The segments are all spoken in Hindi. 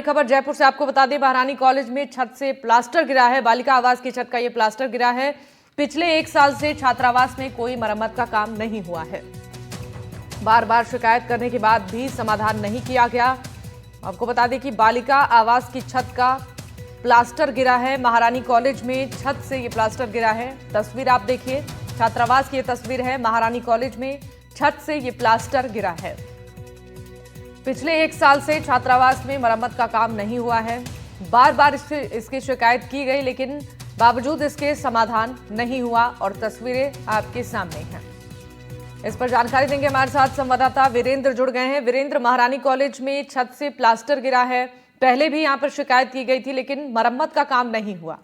खबर जयपुर से आपको बता दें, महारानी कॉलेज में छत से प्लास्टर गिरा है। बालिका आवास की छत का यह प्लास्टर गिरा है। पिछले 1 साल से छात्रावास में कोई मरम्मत का काम नहीं हुआ है। बार बार शिकायत करने के बाद भी समाधान नहीं किया गया। आपको बता दें कि बालिका आवास की छत का प्लास्टर गिरा है। महारानी कॉलेज में छत से यह प्लास्टर गिरा है। तस्वीर आप देखिए, छात्रावास की यह तस्वीर है। महारानी कॉलेज में छत से यह प्लास्टर गिरा है। पिछले 1 साल से छात्रावास में मरम्मत का काम नहीं हुआ है। बार बार इसकी शिकायत की गई, लेकिन बावजूद इसके समाधान नहीं हुआ और तस्वीरें आपके सामने हैं। इस पर जानकारी देंगे हमारे साथ संवाददाता वीरेंद्र जुड़ गए हैं। वीरेंद्र, महारानी कॉलेज में छत से प्लास्टर गिरा है, पहले भी यहां पर शिकायत की गई थी, लेकिन मरम्मत का काम नहीं हुआ।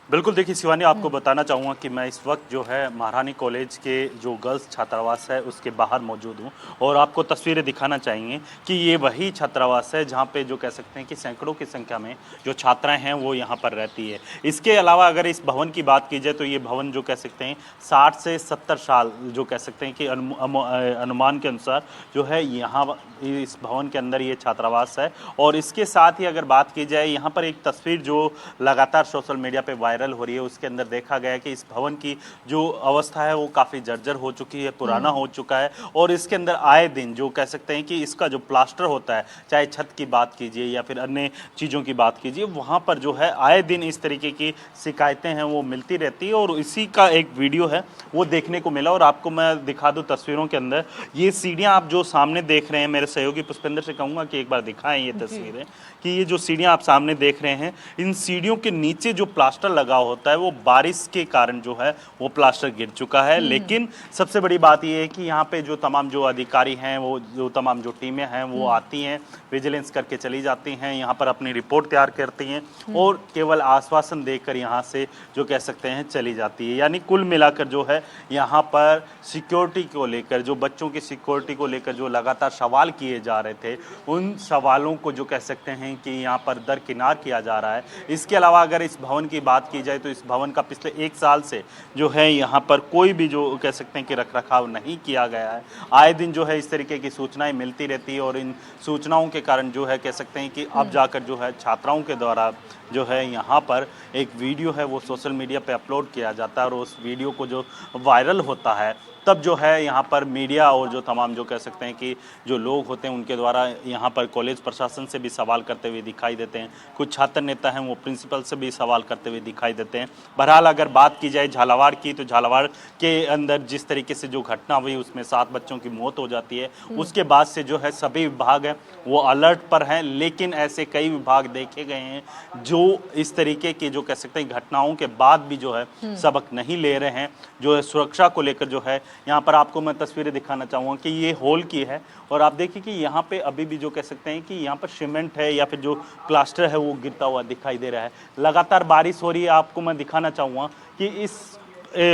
बिल्कुल, देखिए शिवानी, आपको बताना चाहूँगा कि मैं इस वक्त जो है महारानी कॉलेज के जो गर्ल्स छात्रावास है उसके बाहर मौजूद हूँ और आपको तस्वीरें दिखाना चाहेंगे कि ये वही छात्रावास है जहाँ पे जो कह सकते हैं कि सैकड़ों की संख्या में जो छात्राएं हैं वो यहाँ पर रहती है। इसके अलावा अगर इस भवन की बात की जाए तो ये भवन जो कह सकते हैं 60 से 70 साल जो कह सकते हैं कि अनुमान के अनुसार जो है यहाँ इस भवन के अंदर ये छात्रावास है। और इसके साथ ही अगर बात की जाए, यहाँ पर एक तस्वीर जो लगातार सोशल मीडिया पे वायरल हो रही है, उसके अंदर देखा गया है कि इस भवन की जो अवस्था है वो काफ़ी जर्जर हो चुकी है, पुराना हो चुका है। और इसके अंदर आए दिन जो कह सकते हैं कि इसका जो प्लास्टर होता है, चाहे छत की बात कीजिए या फिर अन्य चीज़ों की बात कीजिए, वहाँ पर जो है आए दिन इस तरीके की शिकायतें हैं वो मिलती रहती है। और इसी का एक वीडियो है वो देखने को मिला और आपको मैं दिखा दूँ तस्वीरों के अंदर। ये सीढ़ियाँ आप जो सामने देख रहे हैं, मेरे सहयोगी पुष्पेंद्र से कहूँगा कि एक बार दिखाएं ये तस्वीरें कि ये जो सीढ़ियाँ आप सामने देख रहे हैं, इन सीढ़ियों के नीचे जो प्लास्टर लगा होता है वो बारिश के कारण जो है वो प्लास्टर गिर चुका है। लेकिन सबसे बड़ी बात ये है कि यहाँ पे जो तमाम जो अधिकारी हैं, वो जो तमाम जो टीमें हैं वो आती हैं, विजिलेंस करके चली जाती हैं, यहाँ पर अपनी रिपोर्ट तैयार करती हैं और केवल आश्वासन देकर यहाँ से जो कह सकते हैं चली जाती है। यानी कुल मिलाकर जो है यहाँ पर सिक्योरिटी को लेकर, जो बच्चों की सिक्योरिटी को लेकर जो लगातार सवाल किए जा रहे थे, उन सवालों को जो कह सकते हैं कि यहाँ पर दरकिनार किया जा रहा है। इसके अलावा अगर इस भवन की बात की जाए तो इस भवन का पिछले 1 साल से जो है यहाँ पर कोई भी जो कह सकते हैं कि रखरखाव नहीं किया गया है। आए दिन जो है इस तरीके की सूचनाएं मिलती रहती है और इन सूचनाओं के कारण जो है कह सकते हैं कि अब जाकर जो है छात्राओं के द्वारा जो है यहाँ पर एक वीडियो है वो सोशल मीडिया पे अपलोड किया जाता है और उस वीडियो को जो वायरल होता है तब जो है यहाँ पर मीडिया और जो तमाम जो कह सकते हैं कि जो लोग होते हैं उनके द्वारा यहाँ पर कॉलेज प्रशासन से भी सवाल करते हुए दिखाई देते हैं। कुछ छात्र नेता हैं वो प्रिंसिपल से भी सवाल करते हुए दिखाई देते हैं। बहरहाल अगर बात की जाए झालावाड़ की, तो झालावाड़ के अंदर जिस तरीके से जो घटना हुई उसमें 7 बच्चों की मौत हो जाती है, उसके बाद से जो है सभी विभाग हैं वो अलर्ट पर हैं। लेकिन ऐसे कई विभाग देखे गए हैं जो इस तरीके की जो कह सकते हैं घटनाओं के बाद भी जो है सबक नहीं ले रहे हैं। जो है सुरक्षा को लेकर जो है यहाँ पर आपको मैं तस्वीरें दिखाना चाहूँगा कि ये हॉल की है और आप देखिए कि यहाँ पे अभी भी जो कह सकते हैं कि यहाँ पर सीमेंट है या फिर जो प्लास्टर है वो गिरता हुआ दिखाई दे रहा है। लगातार बारिश हो रही है। आपको मैं दिखाना चाहूँगा कि इस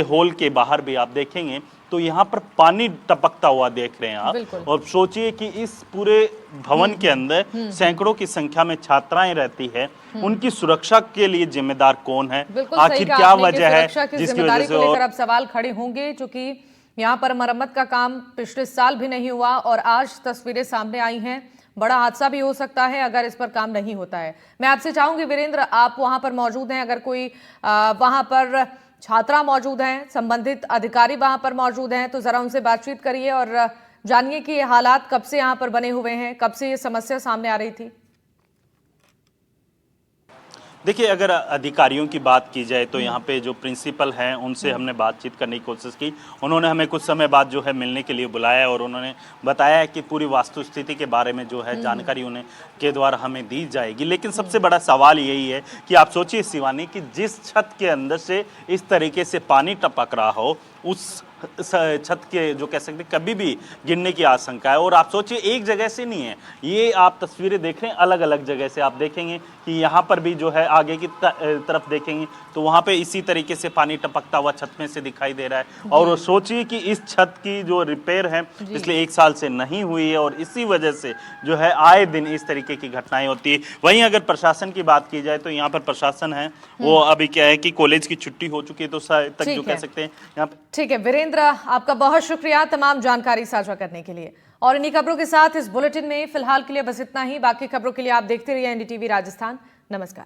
हॉल के बाहर भी आप देखेंगे तो यहाँ पर पानी टपकता हुआ देख रहे हैं आप। और सोचिए कि इस पूरे भवन के अंदर सैकड़ों की संख्या में छात्राएं रहती है, उनकी सुरक्षा के लिए जिम्मेदार कौन है, आखिर क्या वजह है जिसकी वजह से अब सवाल खड़े होंगे। चूंकि यहाँ पर मरम्मत का काम पिछले साल भी नहीं हुआ और आज तस्वीरें सामने आई हैं, बड़ा हादसा भी हो सकता है अगर इस पर काम नहीं होता है। मैं आपसे चाहूंगी वीरेंद्र, आप वहां पर मौजूद हैं, अगर कोई वहां पर छात्रा मौजूद हैं, संबंधित अधिकारी वहां पर मौजूद हैं, तो जरा उनसे बातचीत करिए और जानिए कि ये हालात कब से यहाँ पर बने हुए हैं, कब से ये समस्या सामने आ रही थी। देखिए, अगर अधिकारियों की बात की जाए तो यहाँ पे जो प्रिंसिपल हैं उनसे हमने बातचीत करने की कोशिश की। उन्होंने हमें कुछ समय बाद जो है मिलने के लिए बुलाया और उन्होंने बताया है कि पूरी वास्तुस्थिति के बारे में जो है जानकारी उन्हें के द्वारा हमें दी जाएगी। लेकिन सबसे बड़ा सवाल यही है कि आप सोचिए शिवानी कि जिस छत के अंदर से इस तरीके से पानी टपक रहा हो, उस छत के जो कह सकते कभी भी गिरने की आशंका है। और आप सोचिए एक जगह से नहीं है, ये आप तस्वीरें देख रहे हैं अलग अलग जगह से। आप देखेंगे कि यहाँ पर भी जो है आगे की तरफ देखेंगे तो वहाँ पे इसी तरीके से पानी टपकता हुआ छत में से दिखाई दे रहा है। और सोचिए कि इस छत की जो रिपेयर है पिछले 1 साल से नहीं हुई है और इसी वजह से जो है आए दिन इस तरीके की घटनाएं होती है। वहीं अगर प्रशासन की बात की जाए तो यहाँ पर प्रशासन है वो अभी क्या है कि कॉलेज की छुट्टी हो चुकी है तो शायद तक जो कह सकते हैं यहाँ। ठीक है वीरेंद्र। नरेंद्र, आपका बहुत शुक्रिया तमाम जानकारी साझा करने के लिए। और इन्हीं खबरों के साथ इस बुलेटिन में फिलहाल के लिए बस इतना ही। बाकी खबरों के लिए आप देखते रहिए एनडीटीवी राजस्थान। नमस्कार।